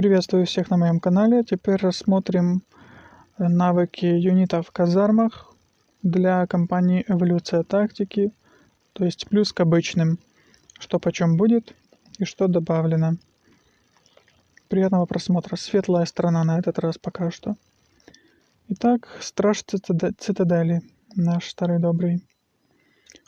Приветствую всех на моем канале. Теперь рассмотрим навыки юнитов в казармах для компании Эволюция Тактики, то есть плюс к обычным, что почем будет и что добавлено. Приятного просмотра. Светлая сторона на этот раз пока что. Итак, Страж Цитадели, наш старый добрый.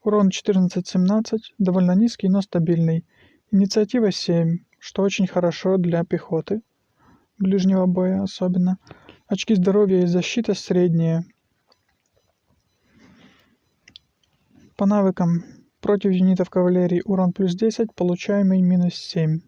Урон 14-17, довольно низкий, но стабильный. Инициатива 7, что очень хорошо для пехоты, ближнего боя особенно. Очки здоровья и защита средние. По навыкам против юнитов кавалерии урон плюс 10, получаемый минус 7.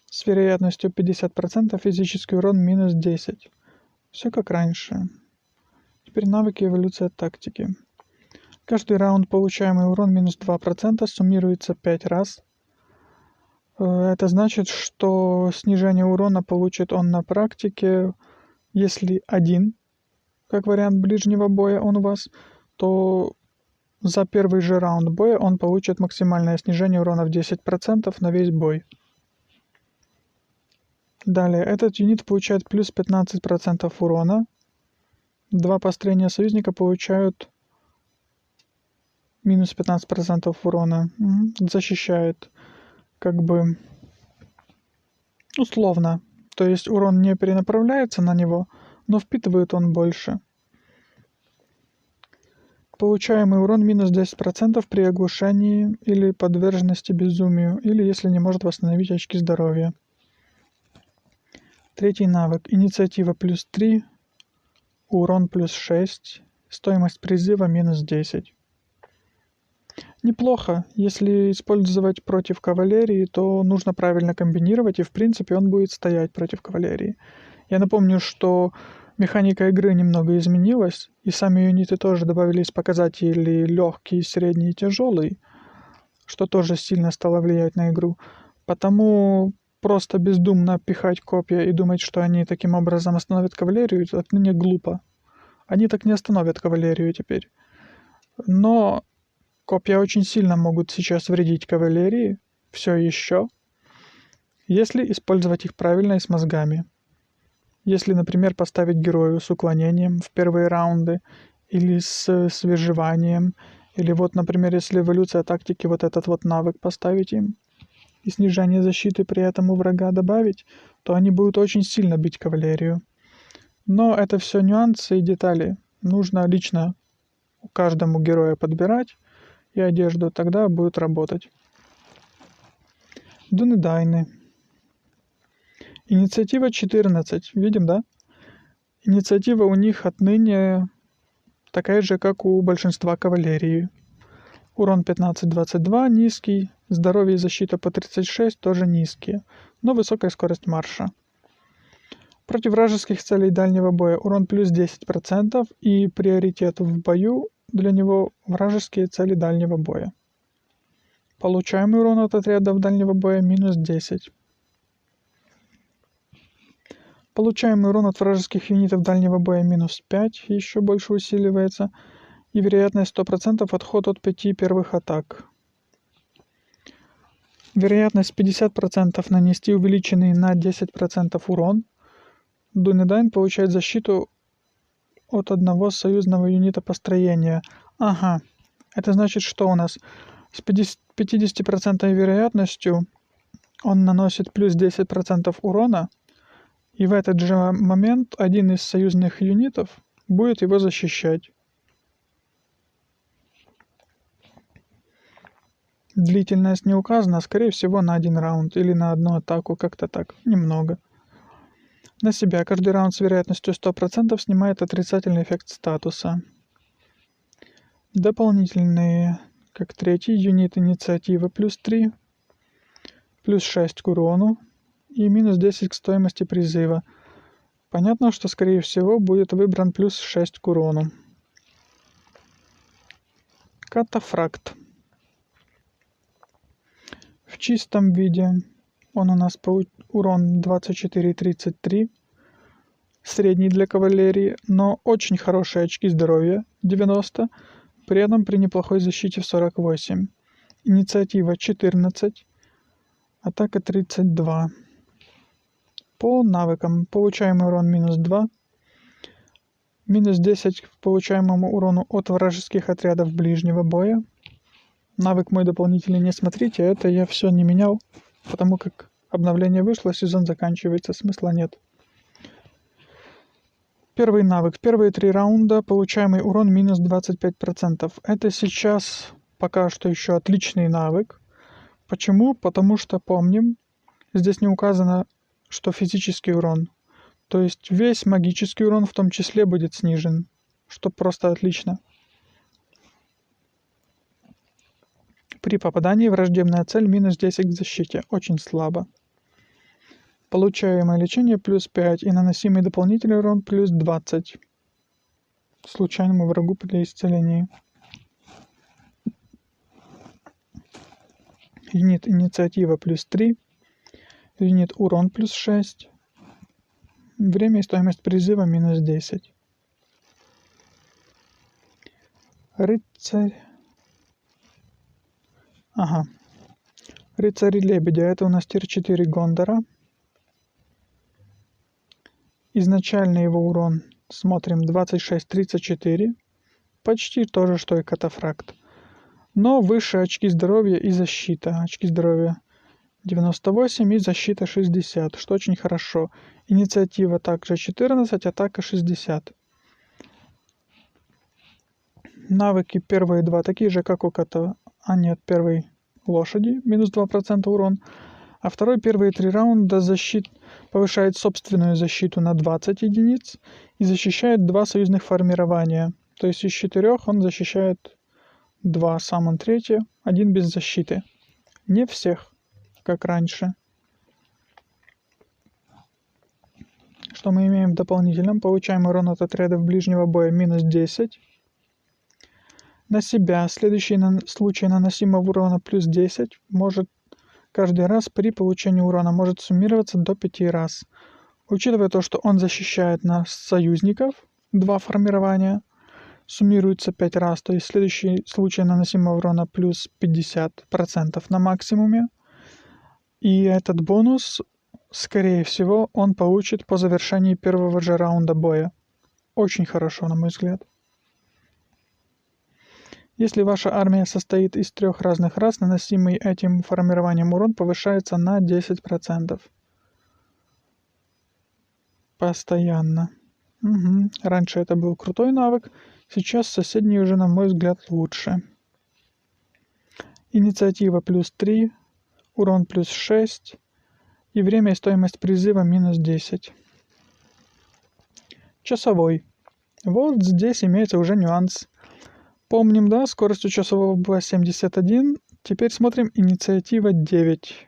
С вероятностью 50% физический урон минус 10. Все как раньше. Теперь навыки эволюция тактики. Каждый раунд получаемый урон минус 2% суммируется 5 раз. Это значит, что снижение урона получит он на практике, если один, как вариант ближнего боя он у вас, то за первый же раунд боя он получит максимальное снижение урона в 10% на весь бой. Далее, этот юнит получает плюс 15% урона. Два построения союзника получают минус 15% урона. Защищает как бы условно. То есть урон не перенаправляется на него, но впитывает он больше. Получаемый урон минус 10% при оглушении или подверженности безумию, или если не может восстановить очки здоровья. Третий навык. Инициатива плюс 3, урон плюс 6, стоимость призыва минус 10. Неплохо. Если использовать против кавалерии, то нужно правильно комбинировать, и в принципе он будет стоять против кавалерии. Я напомню, что механика игры немного изменилась, и сами юниты тоже добавились показатели легкий, средний и тяжелый, что тоже сильно стало влиять на игру. Потому просто бездумно пихать копья и думать, что они таким образом остановят кавалерию, отныне глупо. Они так не остановят кавалерию теперь. Но копья очень сильно могут сейчас вредить кавалерии, все еще, если использовать их правильно и с мозгами. Если, например, поставить герою с уклонением в первые раунды, или с выживанием, или вот, например, если эволюция тактики, вот этот вот навык поставить им, и снижение защиты при этом у врага добавить, то они будут очень сильно бить кавалерию. Но это все нюансы и детали. Нужно лично каждому герою подбирать и одежду, тогда будет работать. Дунедайны. Инициатива 14. Видим, да? Инициатива у них отныне такая же, как у большинства кавалерии. Урон 15-22 низкий, здоровье и защита по 36 тоже низкие, но высокая скорость марша. Против вражеских целей дальнего боя урон плюс 10% и приоритет в бою для него вражеские цели дальнего боя. Получаемый урон от отрядов дальнего боя минус 10. Получаемый урон от вражеских юнитов дальнего боя минус 5, еще больше усиливается. И вероятность 100% отход от 5 первых атак. Вероятность 50% нанести увеличенный на 10% урон. Дунедайн получает защиту от одного союзного юнита построения. Ага, это значит, что у нас с 50% вероятностью он наносит плюс 10% урона, и в этот же момент один из союзных юнитов будет его защищать. Длительность не указана, скорее всего на один раунд или на одну атаку, как-то так, немного. На себя каждый раунд с вероятностью 100% снимает отрицательный эффект статуса. Дополнительные, как третий, юнит инициативы плюс 3, плюс 6 к урону и минус 10 к стоимости призыва. Понятно, что скорее всего будет выбран плюс 6 к урону. Катафракт. В чистом виде он у нас урон 24-33, средний для кавалерии, но очень хорошие очки здоровья 90, при этом при неплохой защите в 48. Инициатива 14, атака 32. По навыкам. Получаемый урон минус 2. Минус 10 к получаемому урону от вражеских отрядов ближнего боя. Навык мой дополнительный не смотрите, это я все не менял, потому как обновление вышло, сезон заканчивается, смысла нет. Первый навык. Первые 3 раунда получаемый урон минус 25%. Это сейчас пока что еще отличный навык. Почему? Потому что помним, здесь не указано, что физический урон. То есть весь магический урон в том числе будет снижен, что просто отлично. При попадании враждебная цель минус 10 к защите. Очень слабо. Получаемое лечение плюс 5 и наносимый дополнительный урон плюс 20. Случайному врагу при исцелении. Юнит инициатива плюс 3. Юнит урон плюс 6. Время и стоимость призыва минус 10. Рыцарь. Ага. Рыцарь лебедя. Это у нас тир 4 Гондора. Изначальный его урон, смотрим, 26-34. Почти то же, что и катафракт. Но выше очки здоровья и защита. Очки здоровья 98 и защита 60, что очень хорошо. Инициатива также 14, атака 60. Навыки первые два такие же, как у кота. А нет, первый лошади, минус 2% урон. А второй первые 3 раунда повышает собственную защиту на 20 единиц и защищает 2 союзных формирования. То есть из 4 он защищает 2, сам он третий, 1 без защиты. Не всех, как раньше. Что мы имеем в дополнительном? Получаем урон от отрядов ближнего боя минус 10. На себя следующий случай наносимого урона плюс 10 может каждый раз при получении урона может суммироваться до 5 раз. Учитывая то, что он защищает нас союзников, 2 формирования, суммируется 5 раз, то есть следующий случай наносимого урона плюс 50% на максимуме. И этот бонус, скорее всего, он получит по завершении первого же раунда боя. Очень хорошо, на мой взгляд. Если ваша армия состоит из 3 разных рас, наносимый этим формированием урон повышается на 10%. Постоянно. Угу. Раньше это был крутой навык, сейчас соседний уже, на мой взгляд, лучше. Инициатива плюс 3, урон плюс 6 и время и стоимость призыва минус 10. Часовой. Вот здесь имеется уже нюанс. Помним, да, скорость у часового была 71. Теперь смотрим инициатива 9.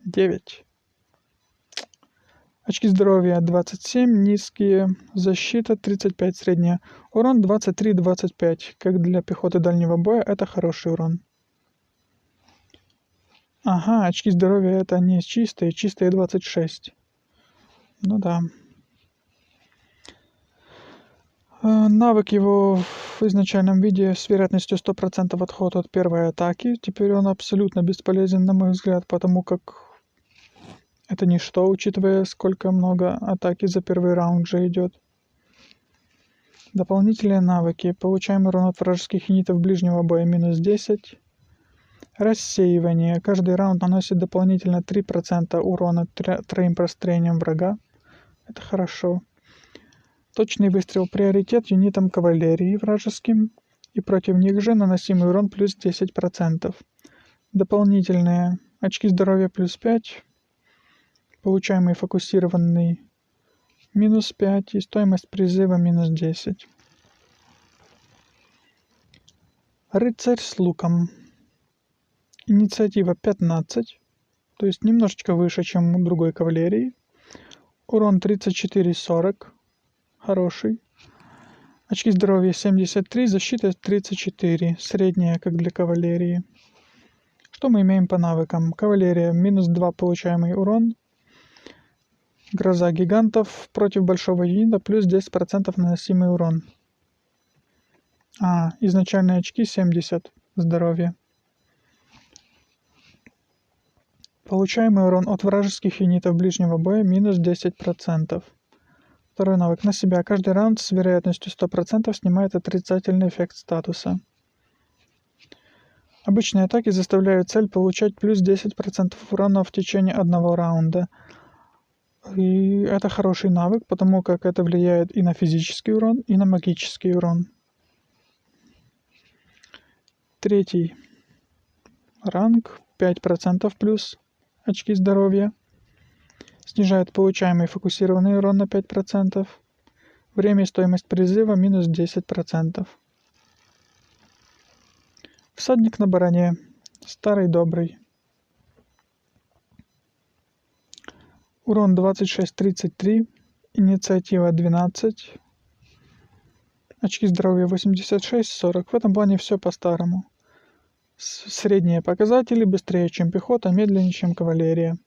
9. Очки здоровья 27, низкие. Защита 35, средняя. Урон 23-25. Как для пехоты дальнего боя, это хороший урон. Ага, очки здоровья это не чистые, чистые 26. Ну да. Навык его в изначальном виде с вероятностью 100% отход от первой атаки. Теперь он абсолютно бесполезен, на мой взгляд, потому как это ничто, учитывая, сколько много атаки за первый раунд же идет. Дополнительные навыки. Получаем урон от вражеских юнитов ближнего боя минус 10. Рассеивание. Каждый раунд наносит дополнительно 3% урона 3 прострениям врага. Это хорошо. Точный выстрел приоритет юнитам кавалерии вражеским, и против них же наносимый урон плюс 10%. Дополнительные очки здоровья плюс 5, получаемый фокусированный минус 5 и стоимость призыва минус 10. Рыцарь с луком. Инициатива 15, то есть немножечко выше, чем у другой кавалерии. Урон 34-40. Хороший. Очки здоровья 73, защита 34, средняя, как для кавалерии. Что мы имеем по навыкам? Кавалерия, минус 2 получаемый урон. Гроза гигантов против большого юнита, плюс 10% наносимый урон. Изначальные очки 70, здоровье. Получаемый урон от вражеских юнитов ближнего боя минус 10%. Второй навык. На себя каждый раунд с вероятностью 100% снимает отрицательный эффект статуса. Обычные атаки заставляют цель получать плюс 10% урона в течение одного раунда. И это хороший навык, потому как это влияет и на физический урон, и на магический урон. Третий ранг 5% плюс очки здоровья. Снижает получаемый фокусированный урон на 5%. Время и стоимость призыва минус 10%. Всадник на баране. Старый добрый. Урон 26-33. Инициатива 12. Очки здоровья 86-40. В этом плане все по-старому. Средние показатели, быстрее, чем пехота, медленнее, чем кавалерия.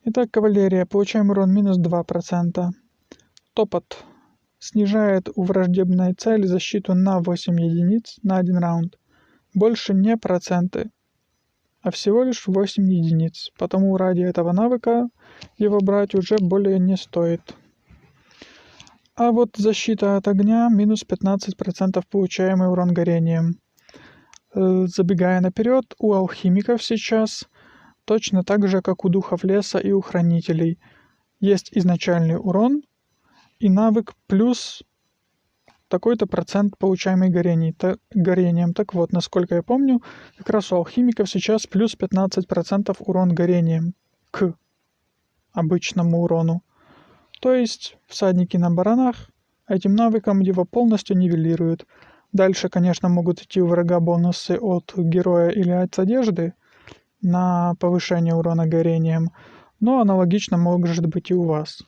Итак, кавалерия. Получаем урон минус 2%. Топот. Снижает у враждебной цели защиту на 8 единиц на 1 раунд. Больше не проценты, а всего лишь 8 единиц. Потому ради этого навыка его брать уже более не стоит. А вот защита от огня минус 15% получаемый урон горением. Забегая наперед, у алхимиков сейчас точно так же, как у духов леса и у хранителей. Есть изначальный урон и навык плюс такой-то процент получаемый горением. Так вот, насколько я помню, как раз у алхимиков сейчас плюс 15% урон горением к обычному урону. То есть всадники на баранах этим навыком его полностью нивелируют. Дальше, конечно, могут идти у врага бонусы от героя или от одежды на повышение урона горением, но аналогично может быть и у вас.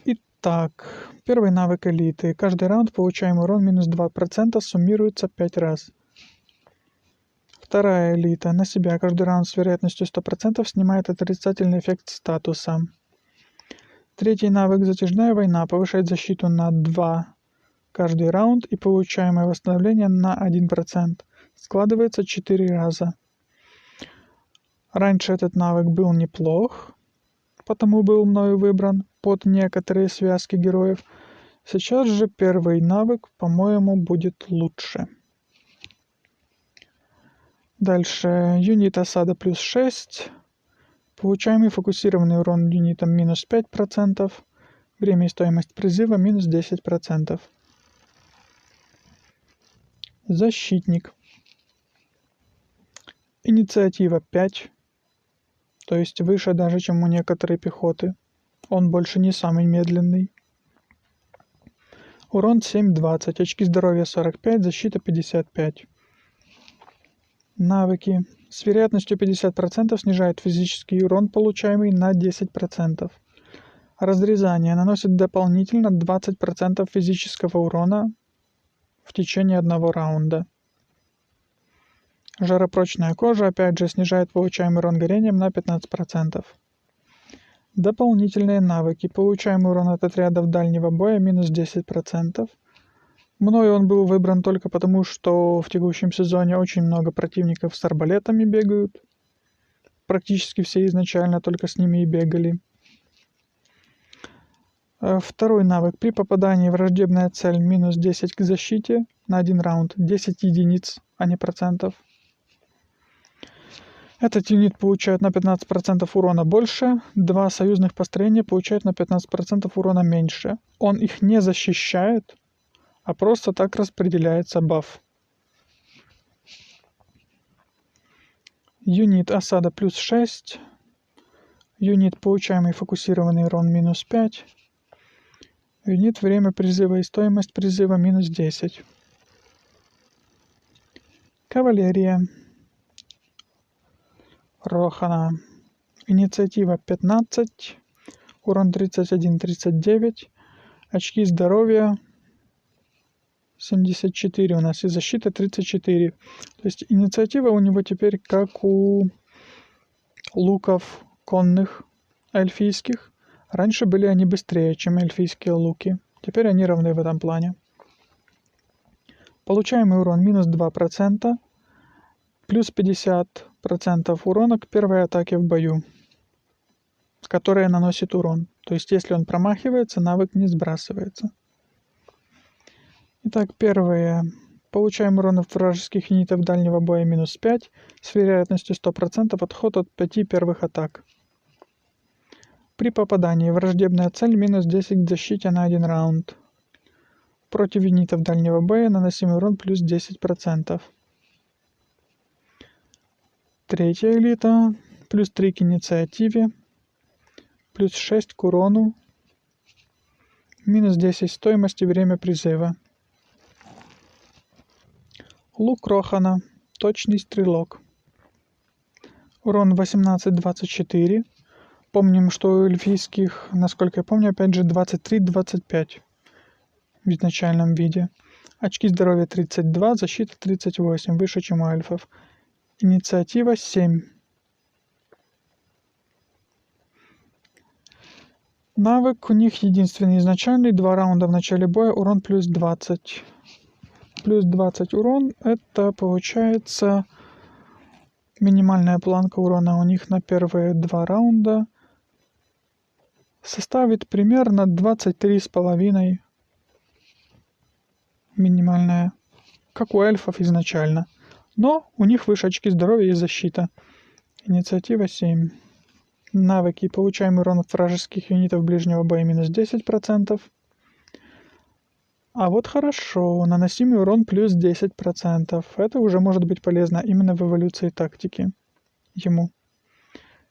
Итак, первый навык элиты. Каждый раунд получаемый урон минус 2% суммируется 5 раз. Вторая элита. На себя каждый раунд с вероятностью 100% снимает отрицательный эффект статуса. Третий навык «Затяжная война» повышает защиту на 2 каждый раунд и получаемое восстановление на 1%. Складывается 4 раза. Раньше этот навык был неплох, потому был мною выбран под некоторые связки героев. Сейчас же первый навык, по-моему, будет лучше. Дальше юнит осада плюс 6. Получаемый фокусированный урон юнитом минус 5%. Время и стоимость призыва минус 10%. Защитник. Инициатива 5. То есть выше даже, чем у некоторой пехоты. Он больше не самый медленный. Урон 7-20. Очки здоровья 45. Защита 55. Навыки. С вероятностью 50% снижает физический урон, получаемый на 10%. Разрезание наносит дополнительно 20% физического урона в течение одного раунда. Жаропрочная кожа, опять же, снижает получаемый урон горением на 15%. Дополнительные навыки. Получаемый урон от отрядов дальнего боя минус 10%. Мною он был выбран только потому, что в текущем сезоне очень много противников с арбалетами бегают. Практически все изначально только с ними и бегали. Второй навык. При попадании в враждебная цель минус 10 к защите на 1 раунд. 10 единиц, а не процентов. Этот юнит получает на 15% урона больше. 2 союзных построения получают на 15% урона меньше. Он их не защищает, а просто так распределяется баф. Юнит осада плюс 6. Юнит получаемый фокусированный урон минус 5. Юнит время призыва и стоимость призыва минус 10. Кавалерия. Рохана. Инициатива 15. Урон 31-39. Очки здоровья 74 у нас и защита 34. То есть инициатива у него теперь как у луков конных эльфийских. Раньше были они быстрее, чем эльфийские луки. Теперь они равны в этом плане. Получаемый урон минус 2%. плюс 50% урона к первой атаке в бою, которая наносит урон. То есть, если он промахивается, навык не сбрасывается. Итак, первое. Получаем урон от вражеских юнитов дальнего боя минус 5 с вероятностью 100% отход от 5 первых атак. При попадании враждебная цель минус 10 к защите на 1 раунд. Против юнитов дальнего боя наносимый урон плюс 10%. Третья элита. Плюс 3 к инициативе. Плюс 6 к урону. Минус 10 стоимости время призыва. Лук Рохана. Точный стрелок. Урон 18-24. Помним, что у эльфийских, насколько я помню, опять же 23-25 в изначальном виде. Очки здоровья 32, защита 38, выше, чем у эльфов. Инициатива 7. Навык у них единственный изначальный, 2 раунда в начале боя, урон плюс 20. Плюс 20 урон, это получается минимальная планка урона у них на первые 2 раунда составит примерно 23,5 минимальная, как у эльфов изначально. Но у них выше очки здоровья и защита. Инициатива 7. Навыки. Получаемый урон от вражеских юнитов ближнего боя минус 10%. А вот хорошо, наносимый урон плюс 10%. Это уже может быть полезно именно в эволюции тактики ему.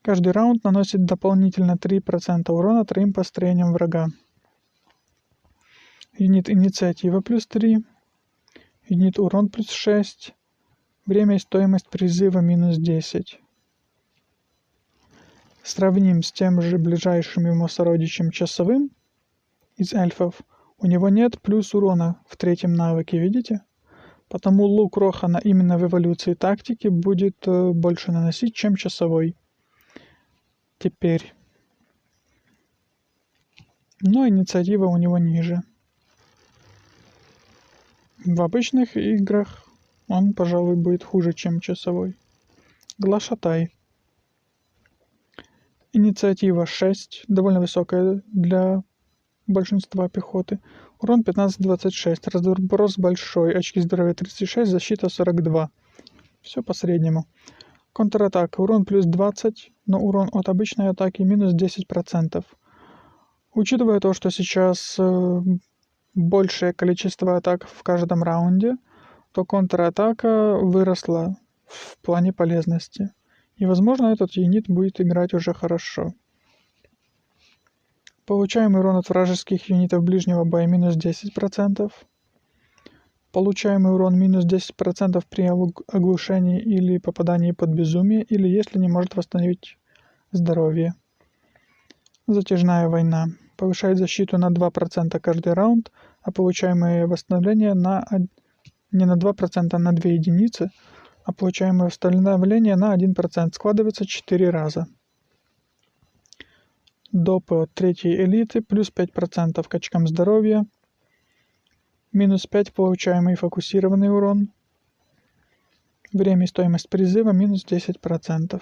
Каждый раунд наносит дополнительно 3% урона 3 построениям врага. Юнит инициатива плюс 3. Юнит урон плюс 6. Время и стоимость призыва минус 10. Сравним с тем же ближайшим ему сородичем часовым из эльфов. У него нет плюс урона в третьем навыке, видите? Потому лук Рохана именно в эволюции тактики будет больше наносить, чем часовой. Теперь. Но инициатива у него ниже. В обычных играх он, пожалуй, будет хуже, чем часовой. Глашатай. Инициатива 6, довольно высокая для большинства пехоты. Урон 15-26, разброс большой, очки здоровья 36, защита 42. Все по среднему. Контратака. Урон плюс 20, но урон от обычной атаки минус 10%. Учитывая то, что сейчас большее количество атак в каждом раунде, то контратака выросла в плане полезности. И, возможно, этот юнит будет играть уже хорошо. Получаемый урон от вражеских юнитов ближнего боя минус 10%. Получаемый урон минус 10% при оглушении или попадании под безумие, или если не может восстановить здоровье. Затяжная война. Повышает защиту на 2% каждый раунд, а получаемое восстановление не на 2%, а на 2 единицы, а получаемое восстановление на 1% складывается 4 раза. Допы от третьей элиты плюс 5% к очкам здоровья, минус 5 получаемый фокусированный урон, время и стоимость призыва минус 10%.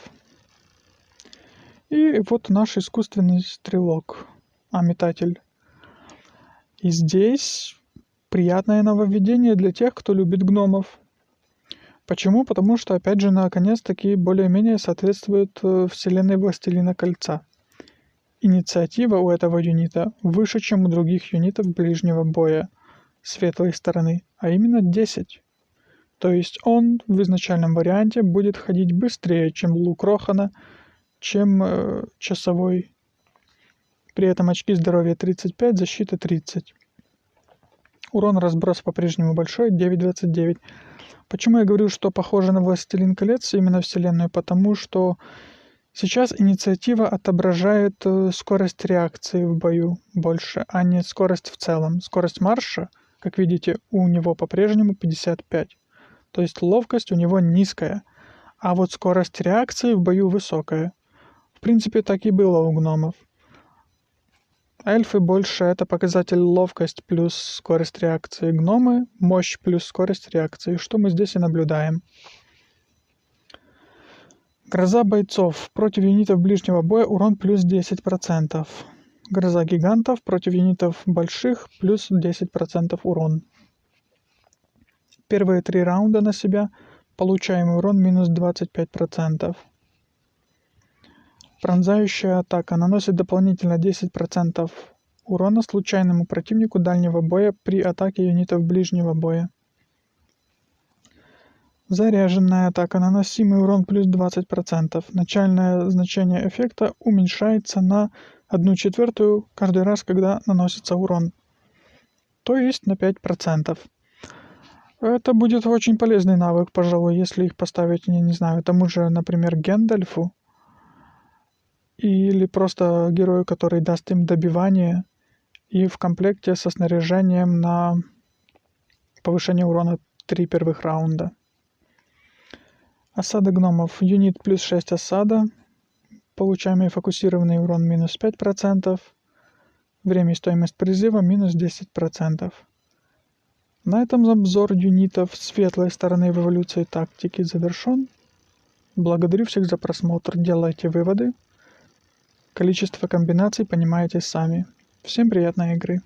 И вот наш искусственный стрелок, метатель. И здесь приятное нововведение для тех, кто любит гномов. Почему? Потому что, опять же, наконец-таки более-менее соответствует вселенной Властелина Кольца. Инициатива у этого юнита выше, чем у других юнитов ближнего боя светлой стороны, а именно 10. То есть он в изначальном варианте будет ходить быстрее, чем лук Рохана, чем часовой. При этом очки здоровья 35, защита 30. Урон разброс по-прежнему большой, 9.29. Почему я говорю, что похоже на Властелин колец, именно вселенную? Потому что сейчас инициатива отображает скорость реакции в бою больше, а не скорость в целом. Скорость марша, как видите, у него по-прежнему 55. То есть ловкость у него низкая, а вот скорость реакции в бою высокая. В принципе, так и было у гномов. Эльфы больше это показатель ловкость плюс скорость реакции. Гномы мощь плюс скорость реакции, что мы здесь и наблюдаем. Гроза бойцов. Против юнитов ближнего боя урон плюс 10%. Гроза гигантов. Против юнитов больших плюс 10% урон. Первые 3 раунда на себя. Получаемый урон минус 25%. Пронзающая атака наносит дополнительно 10% урона случайному противнику дальнего боя при атаке юнитов ближнего боя. Заряженная атака. Наносимый урон плюс 20%. Начальное значение эффекта уменьшается на 1/4 каждый раз, когда наносится урон. То есть на 5%. Это будет очень полезный навык, пожалуй, если их поставить, я не знаю, тому же, например, Гэндальфу. Или просто герою, который даст им добивание. И в комплекте со снаряжением на повышение урона 3 первых раунда. Осада гномов. Юнит плюс 6 осада. Получаемый фокусированный урон минус 5%. Время и стоимость призыва минус 10%. На этом обзор юнитов светлой стороны в эволюции тактики завершен. Благодарю всех за просмотр. Делайте выводы. Количество комбинаций понимаете сами. Всем приятной игры.